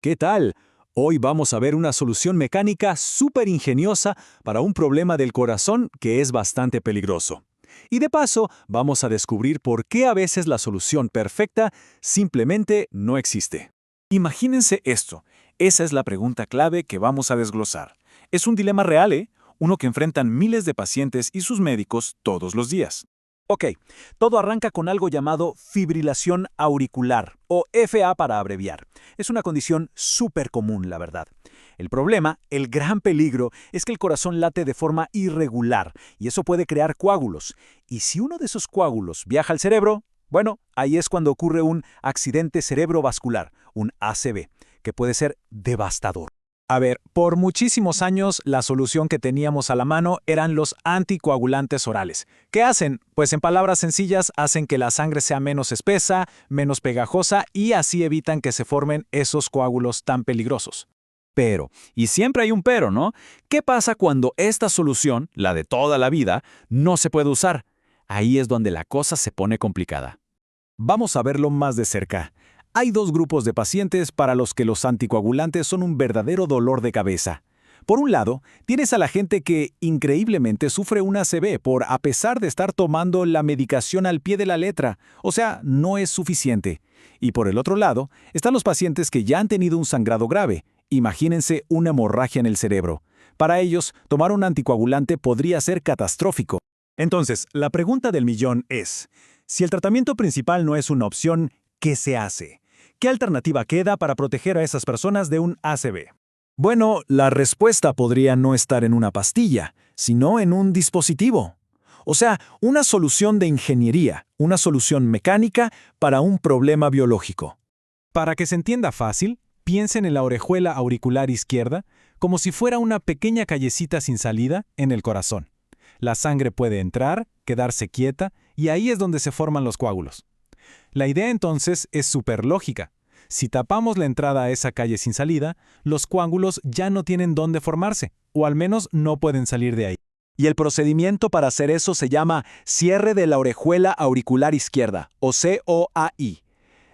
¿Qué tal? Hoy vamos a ver una solución mecánica súper ingeniosa para un problema del corazón que es bastante peligroso. Y de paso, vamos a descubrir por qué a veces la solución perfecta simplemente no existe. Imagínense esto. Esa es la pregunta clave que vamos a desglosar. Es un dilema real, ¿eh? Uno que enfrentan miles de pacientes y sus médicos todos los días. Ok, todo arranca con algo llamado fibrilación auricular, o FA para abreviar. Es una condición súper común, la verdad. El problema, el gran peligro, es que el corazón late de forma irregular y eso puede crear coágulos. Y si uno de esos coágulos viaja al cerebro, bueno, ahí es cuando ocurre un accidente cerebrovascular, un ACV, que puede ser devastador. A ver, por muchísimos años la solución que teníamos a la mano eran los anticoagulantes orales. ¿Qué hacen? Pues en palabras sencillas hacen que la sangre sea menos espesa, menos pegajosa y así evitan que se formen esos coágulos tan peligrosos. Pero, y siempre hay un pero, ¿no? ¿Qué pasa cuando esta solución, la de toda la vida, no se puede usar? Ahí es donde la cosa se pone complicada. Vamos a verlo más de cerca. Hay dos grupos de pacientes para los que los anticoagulantes son un verdadero dolor de cabeza. Por un lado, tienes a la gente que increíblemente sufre un ACV a pesar de estar tomando la medicación al pie de la letra, o sea, no es suficiente. Y por el otro lado, están los pacientes que ya han tenido un sangrado grave. Imagínense una hemorragia en el cerebro. Para ellos, tomar un anticoagulante podría ser catastrófico. Entonces, la pregunta del millón es, si el tratamiento principal no es una opción, ¿qué se hace? ¿Qué alternativa queda para proteger a esas personas de un ACV? Bueno, la respuesta podría no estar en una pastilla, sino en un dispositivo. O sea, una solución de ingeniería, una solución mecánica para un problema biológico. Para que se entienda fácil, piensen en la orejuela auricular izquierda como si fuera una pequeña callecita sin salida en el corazón. La sangre puede entrar, quedarse quieta, y ahí es donde se forman los coágulos. La idea entonces es súper lógica. Si tapamos la entrada a esa calle sin salida, los coágulos ya no tienen dónde formarse, o al menos no pueden salir de ahí. Y el procedimiento para hacer eso se llama cierre de la orejuela auricular izquierda, o COAI.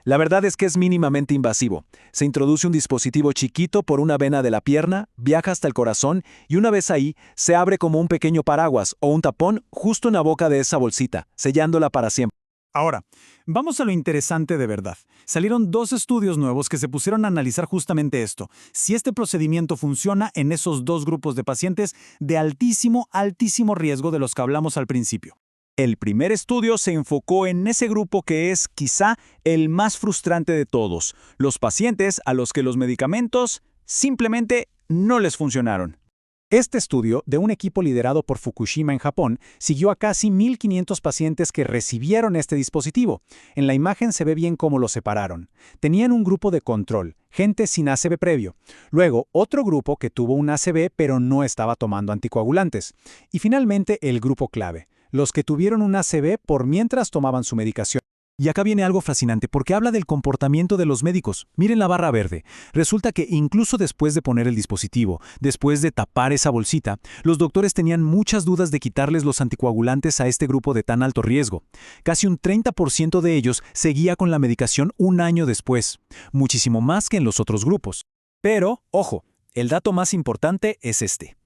La verdad es que es mínimamente invasivo. Se introduce un dispositivo chiquito por una vena de la pierna, viaja hasta el corazón y una vez ahí, se abre como un pequeño paraguas o un tapón justo en la boca de esa bolsita, sellándola para siempre. Ahora, vamos a lo interesante de verdad. Salieron dos estudios nuevos que se pusieron a analizar justamente esto. Si este procedimiento funciona en esos dos grupos de pacientes de altísimo riesgo de los que hablamos al principio. El primer estudio se enfocó en ese grupo que es quizá el más frustrante de todos, los pacientes a los que los medicamentos simplemente no les funcionaron. Este estudio, de un equipo liderado por Fukushima en Japón, siguió a casi 1.500 pacientes que recibieron este dispositivo. En la imagen se ve bien cómo lo separaron. Tenían un grupo de control, gente sin ACV previo. Luego, otro grupo que tuvo un ACV pero no estaba tomando anticoagulantes. Y finalmente, el grupo clave, los que tuvieron un ACV por mientras tomaban su medicación. Y acá viene algo fascinante porque habla del comportamiento de los médicos. Miren la barra verde. Resulta que incluso después de poner el dispositivo, después de tapar esa bolsita, los doctores tenían muchas dudas de quitarles los anticoagulantes a este grupo de tan alto riesgo. Casi un 30% de ellos seguía con la medicación un año después, muchísimo más que en los otros grupos. Pero, ojo, el dato más importante es este.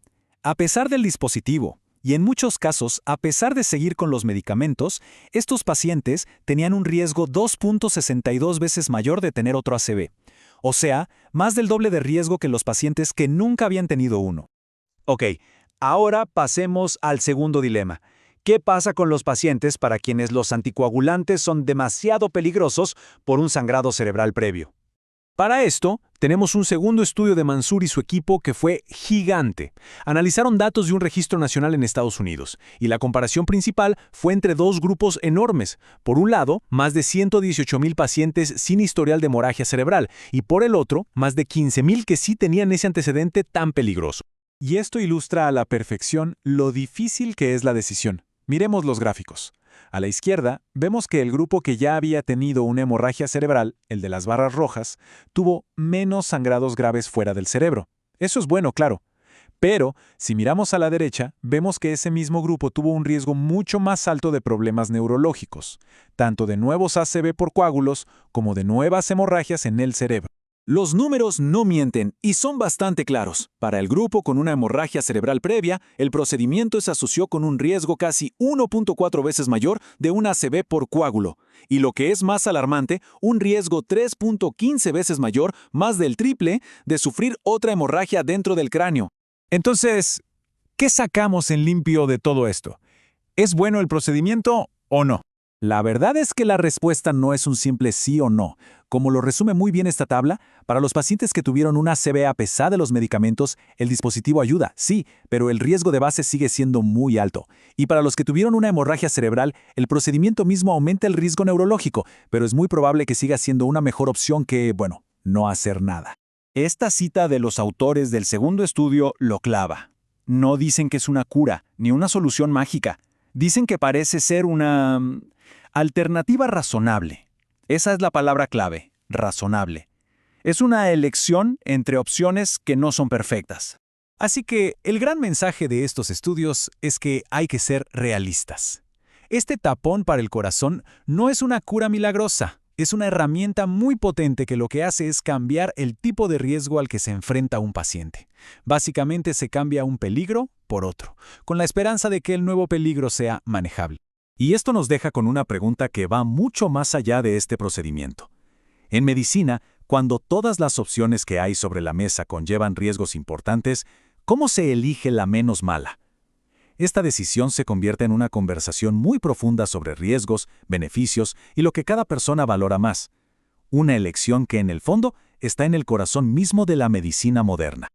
A pesar del dispositivo, y en muchos casos, a pesar de seguir con los medicamentos, estos pacientes tenían un riesgo 2.62 veces mayor de tener otro ACV. O sea, más del doble de riesgo que los pacientes que nunca habían tenido uno. Ok, ahora pasemos al segundo dilema. ¿Qué pasa con los pacientes para quienes los anticoagulantes son demasiado peligrosos por un sangrado cerebral previo? Para esto, tenemos un segundo estudio de Mansur y su equipo que fue gigante. Analizaron datos de un registro nacional en Estados Unidos, y la comparación principal fue entre dos grupos enormes. Por un lado, más de 118,000 pacientes sin historial de hemorragia cerebral, y por el otro, más de 15,000 que sí tenían ese antecedente tan peligroso. Y esto ilustra a la perfección lo difícil que es la decisión. Miremos los gráficos. A la izquierda, vemos que el grupo que ya había tenido una hemorragia cerebral, el de las barras rojas, tuvo menos sangrados graves fuera del cerebro. Eso es bueno, claro. Pero, si miramos a la derecha, vemos que ese mismo grupo tuvo un riesgo mucho más alto de problemas neurológicos, tanto de nuevos ACV por coágulos como de nuevas hemorragias en el cerebro. Los números no mienten y son bastante claros. Para el grupo con una hemorragia cerebral previa, el procedimiento se asoció con un riesgo casi 1.4 veces mayor de un ACV por coágulo. Y lo que es más alarmante, un riesgo 3.15 veces mayor, más del triple, de sufrir otra hemorragia dentro del cráneo. Entonces, ¿qué sacamos en limpio de todo esto? ¿Es bueno el procedimiento o no? La verdad es que la respuesta no es un simple sí o no. Como lo resume muy bien esta tabla, para los pacientes que tuvieron una ACV a pesar de los medicamentos, el dispositivo ayuda, sí, pero el riesgo de base sigue siendo muy alto. Y para los que tuvieron una hemorragia cerebral, el procedimiento mismo aumenta el riesgo neurológico, pero es muy probable que siga siendo una mejor opción que, bueno, no hacer nada. Esta cita de los autores del segundo estudio lo clava. No dicen que es una cura, ni una solución mágica. Dicen que parece ser una alternativa razonable. Esa es la palabra clave, razonable. Es una elección entre opciones que no son perfectas. Así que el gran mensaje de estos estudios es que hay que ser realistas. Este tapón para el corazón no es una cura milagrosa, es una herramienta muy potente que lo que hace es cambiar el tipo de riesgo al que se enfrenta un paciente. Básicamente se cambia un peligro por otro, con la esperanza de que el nuevo peligro sea manejable. Y esto nos deja con una pregunta que va mucho más allá de este procedimiento. En medicina, cuando todas las opciones que hay sobre la mesa conllevan riesgos importantes, ¿cómo se elige la menos mala? Esta decisión se convierte en una conversación muy profunda sobre riesgos, beneficios y lo que cada persona valora más. Una elección que en el fondo está en el corazón mismo de la medicina moderna.